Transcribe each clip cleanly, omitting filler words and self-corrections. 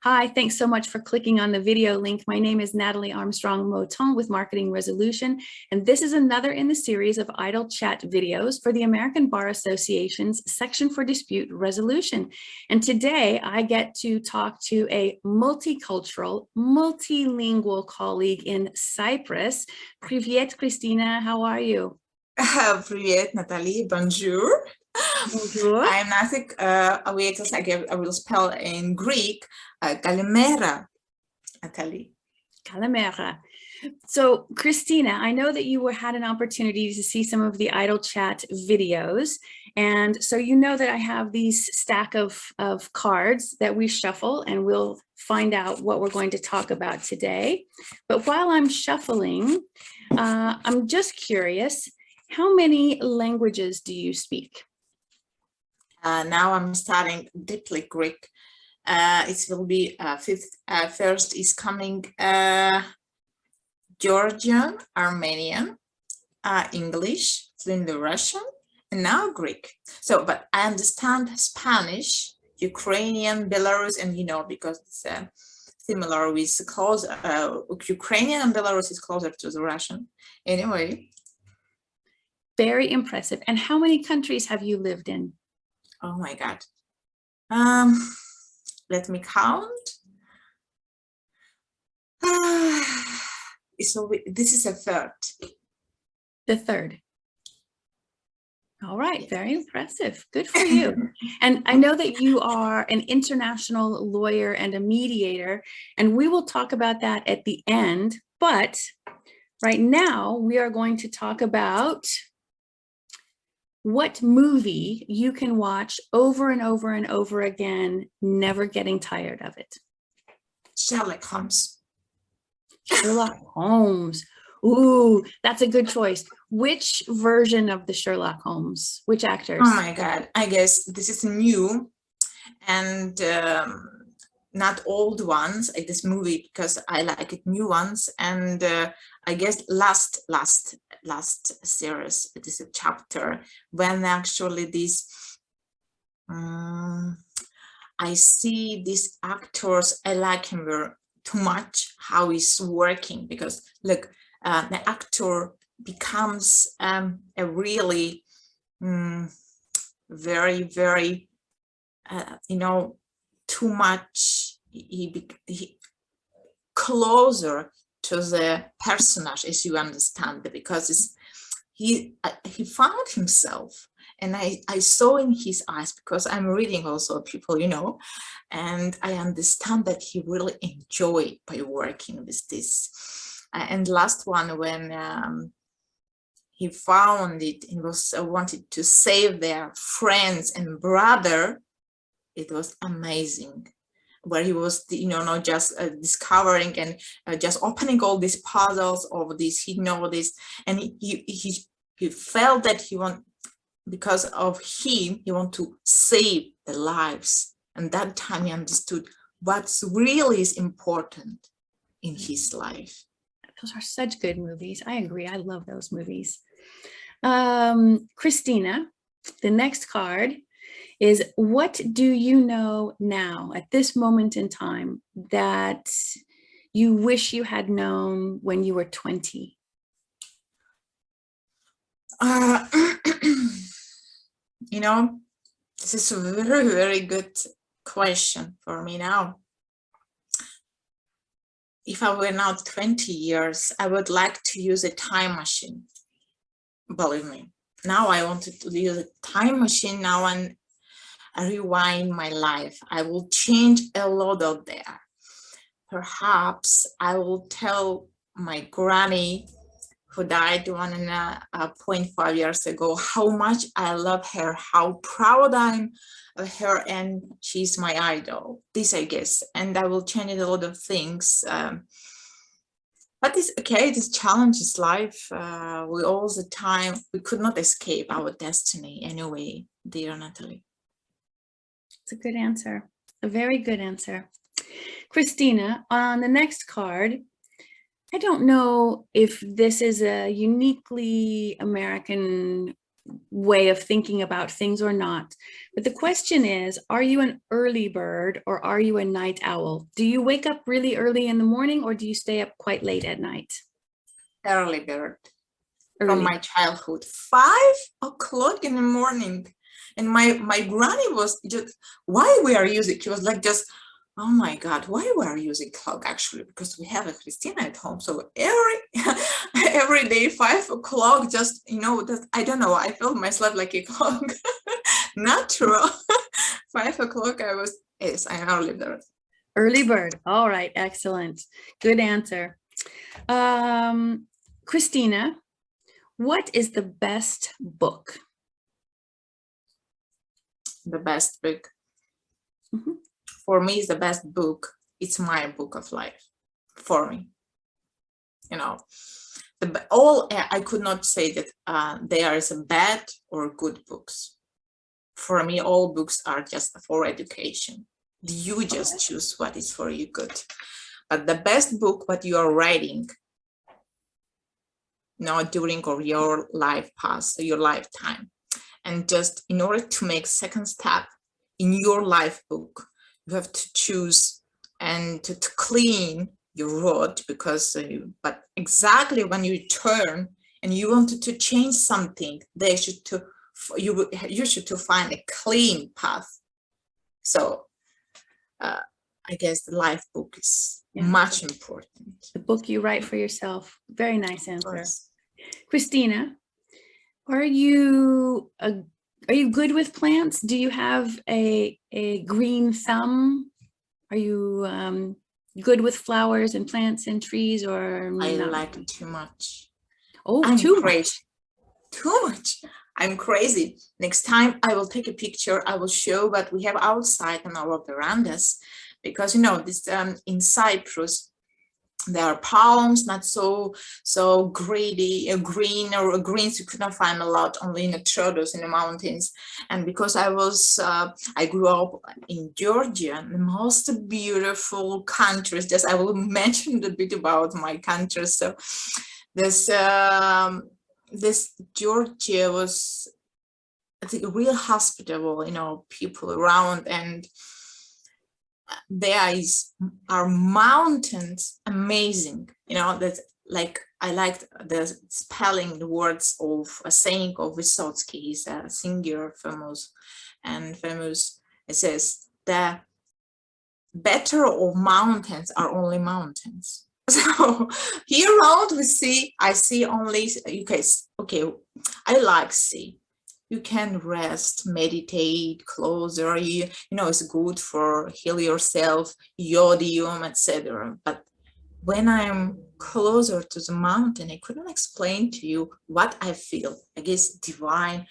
Hi, thanks so much for clicking on the video link. My name is Natalie Armstrong-Motin with Marketing Resolution, and this is another in the series of idle chat videos for the American Bar Association's Section for Dispute Resolution. And today I get to talk to a multicultural, multilingual colleague in Cyprus. Привет, Christina, how are you? Привет, Natalie. Bonjour. Bonjour. I'm Natalie. I will spell in Greek. Kalimera, Natalie. Kalimera. So, Christina, I know that you had an opportunity to see some of the Idle Chat videos. And so you know that I have these stack of cards that we shuffle, and we'll find out what we're going to talk about today. But while I'm shuffling, I'm just curious, how many languages do you speak? Now I'm studying deeply Greek. It will be first is coming Georgian, Armenian, English, then the Russian, and now Greek. So, but I understand Spanish, Ukrainian, Belarus, and because it's similar with close. Ukrainian and Belarus is closer to the Russian. Anyway. Very impressive. And how many countries have you lived in? Oh my God. Let me count. So this is a third. The third. All right, very impressive. Good for you. And I know that you are an international lawyer and a mediator, and we will talk about that at the end. But right now, we are going to talk about what movie you can watch over and over and over again, never getting tired of it. Sherlock Holmes. Sherlock Holmes. Ooh, that's a good choice. Which version of the Sherlock Holmes? Which actors? Oh my God, I guess this is new and not old ones like this movie, because I like it new ones. And I guess last series, it is a chapter when actually this I see these actors, I like him too much how he's working, because look, the actor becomes a really very too much, he closer to the personage, as you understand, because he found himself, and I saw in his eyes, because I'm reading also people, and I understand that he really enjoyed by working with this. And last one, when he found it and was wanted to save their friends and brother, it was amazing, where he was, not just discovering and just opening all these puzzles of this, this, and he felt that because of him, he want to save the lives. And that time he understood what's really is important in his life. Those are such good movies. I agree. I love those movies. Christina, the next card is, what do you know now at this moment in time that you wish you had known when you were 20? This is a very good question for me now. If I were now 20 years, I would like to use a time machine. Believe me, now I wanted to use a time machine now and rewind my life. I will change a lot of there. Perhaps I will tell my granny, who died 1.5 years ago, how much I love her, how proud I'm of her, and she's my idol. This, I guess, and I will change a lot of things. But it's okay, this challenge is life. We all the time, we could not escape our destiny anyway, dear Natalie. It's a good answer, a very good answer. Christina, on the next card, I don't know if this is a uniquely American way of thinking about things or not. But the question is, are you an early bird or are you a night owl? Do you wake up really early in the morning or do you stay up quite late at night? Early bird. Early. From my childhood, 5 o'clock in the morning. And my granny was just, why we are using, she was like just, oh my God, why we are using clock actually? Because we have a Christina at home. So every day, 5 o'clock, just, you know, that I don't know, I felt myself like a clock. Natural. 5 o'clock, yes, I'm early bird. Early bird. All right, excellent. Good answer. Christina, what is the best book? The best book. Mm-hmm. For me, is the best book. It's my book of life. For me, you know, I could not say that there is a bad or good books. For me, all books are just for education. You just choose what is for you good. But the best book, what you are writing, during your life path, your lifetime, and just in order to make second step in your life book, you have to choose and to clean your road, because but exactly when you turn and you wanted to change something, you should to find a clean path. So I guess the life book is much important. The book you write for yourself. Very nice answer. Christina, are you good with plants? Do you have a green thumb? Are you good with flowers and plants and trees, or I not? like too much. Oh, I'm too crazy. much. Too much. I'm crazy. Next time I will take a picture. I will show what we have outside on our verandas, because this in Cyprus there are palms, not so greeny, greens you could not find a lot, only in the Trodos in the mountains. And because I grew up in Georgia, the most beautiful countries. Just I will mention a bit about my country. So this Georgia was, I think, real hospitable, people around, and there are mountains, amazing, that like I liked the spelling, the words of a saying of Vysotsky. He's a singer, famous. It says the better of mountains are only mountains. So here around I see only, okay, I like sea. You can rest, meditate, closer, it's good for heal yourself, yodium, etc. But when I'm closer to the mountain, I couldn't explain to you what I feel. I guess divine.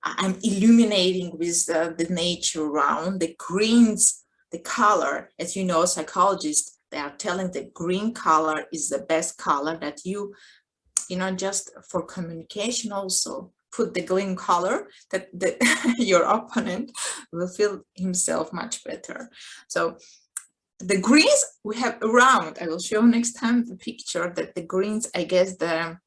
I'm illuminating with the nature around, the greens, the color. As you know, psychologists, they are telling the green color is the best color that just for communication also. Put the green color that your opponent will feel himself much better. So the greens we have around, I will show next time the picture that the greens, I guess the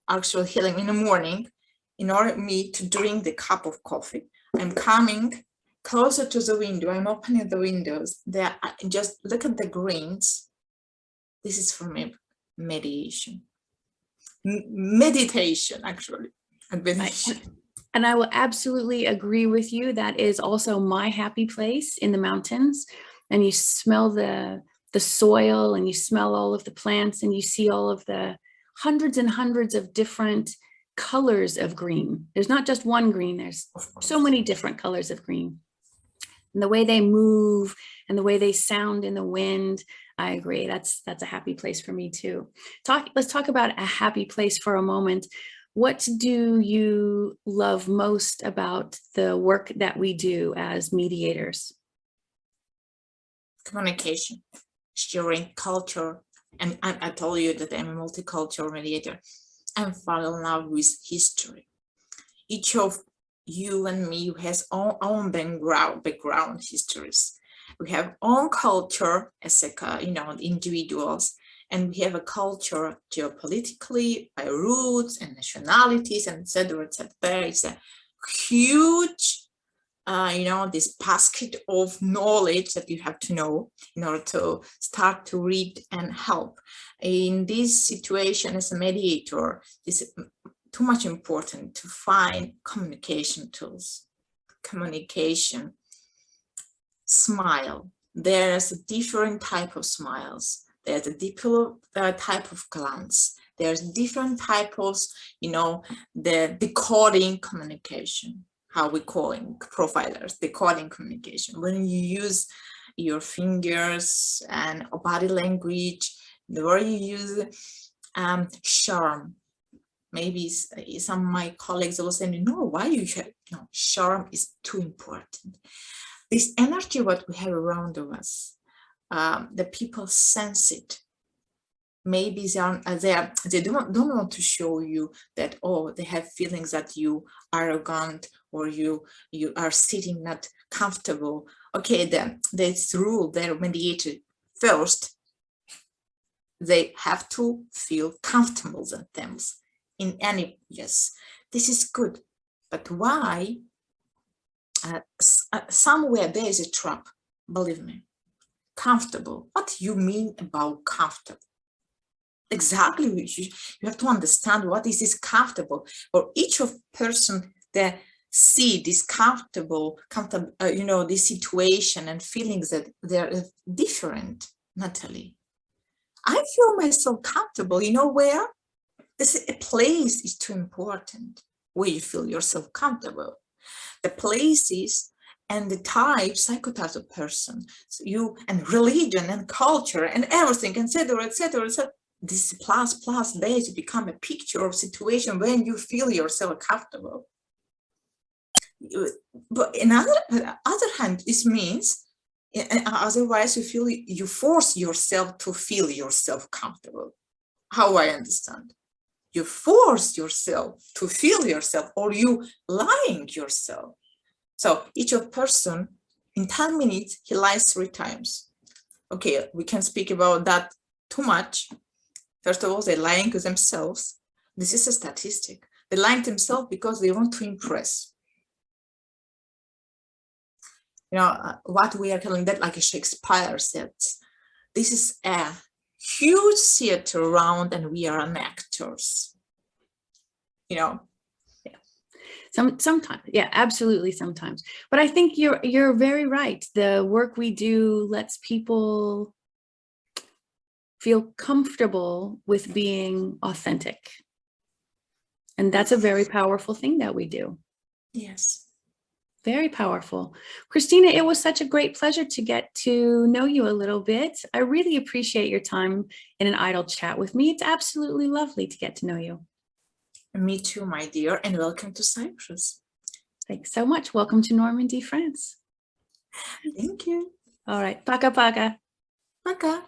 actual healing in the morning, in order me to drink the cup of coffee, I'm coming closer to the window, I'm opening the windows there, just look at the greens. This is for me meditation, actually. And I will absolutely agree with you. That is also my happy place, in the mountains. And you smell the soil, and you smell all of the plants, and you see all of the hundreds and hundreds of different colors of green. There's not just one green, there's so many different colors of green. And the way they move and the way they sound in the wind, I agree. That's a happy place for me too. Let's talk about a happy place for a moment. What do you love most about the work that we do as mediators? Communication, sharing culture. And I told you that I'm a multicultural mediator. I'm falling in love with history. Each of you and me has our own background histories. We have own culture as individuals, and we have a culture geopolitically by roots and nationalities and etc. It's a huge, this basket of knowledge that you have to know in order to start to read and help. In this situation, as a mediator, it's too much important to find communication tools, communication, smile. There's a different type of smiles. There's a different type of glance. There's different type of, the decoding communication, how we call it, profilers, decoding communication. When you use your fingers and body language, the way you use charm. Maybe some of my colleagues will say, no, why you have, no, charm is too important. This energy, what we have around us, the people sense it. Maybe they don't want to show you that, oh, they have feelings that you are arrogant or you are sitting not comfortable. Okay, then this rule, they're mediated first. They have to feel comfortable themselves in any, yes, this is good. But why? Somewhere there is a trap, believe me. Comfortable. What do you mean about comfortable? Exactly, you have to understand what is this comfortable. For each of person that see this comfortable, this situation and feelings that they're different, Natalie. I feel myself comfortable, where? This place is too important, where you feel yourself comfortable. The places and the type, psychotypes of person, so and religion and culture and everything, etc., etc., etc. This plus days become a picture of situation when you feel yourself comfortable. But on the other hand, this means otherwise you force yourself to feel yourself comfortable. How I understand? You force yourself to feel yourself, or you lying yourself. So each of person in 10 minutes, he lies 3 times. Okay, we can speak about that too much. First of all, they're lying to themselves. This is a statistic. They're lying to themselves because they want to impress. What we are calling that, like a Shakespeare said, this is a huge theater around and we are actors. Yeah. Sometimes, yeah, absolutely sometimes. But I think you're very right. The work we do lets people feel comfortable with being authentic. And that's a very powerful thing that we do. Yes. Very powerful. Christina, it was such a great pleasure to get to know you a little bit. I really appreciate your time in an idle chat with me. It's absolutely lovely to get to know you. Me too, my dear, and welcome to Cyprus. Thanks so much. Welcome to Normandy, France. Thank you. All right. Paka paka. Paka.